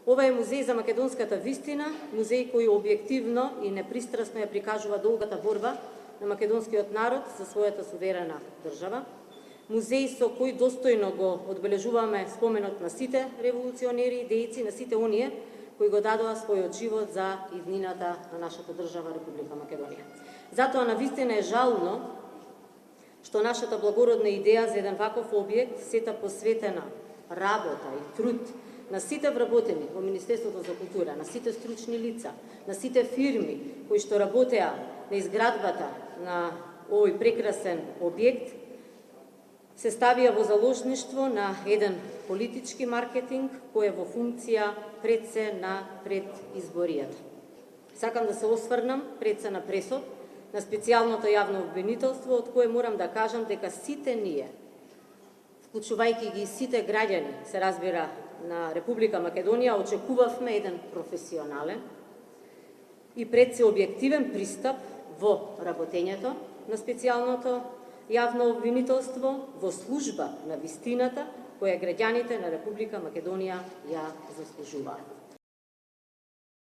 Ова е музеј за македонската вистина, музеј кој објективно и непристрасно ја прикажува долгата борба на македонскиот народ за својата суверена држава. Музеј со кој достојно го одбележуваме споменот на сите револуционери и дејци, на сите оние кои го дадоа својот живот за иднината на нашата држава Република Македонија. Затоа навистина е жално што нашата благородна идеја за еден ваков објект, сета посветена работа и труд на сите вработени во Министерството за култура, на сите стручни лица, на сите фирми кои што работеа на изградбата на овој прекрасен објект, се ставија во заложништво на еден политички маркетинг кој е во функција пред се на предизборијата. Сакам да се осврнам пред се на пресот на специјалното јавно обвинителство, од кое морам да кажам дека сите ние, вклучувајќи ги сите граѓани, се разбира, на Република Македонија, очекувавме еден професионален и пред се објективен пристап во работењето на специјалното јавно обвинителство во служба на вистината која граѓаните на Република Македонија ја заслужуваат.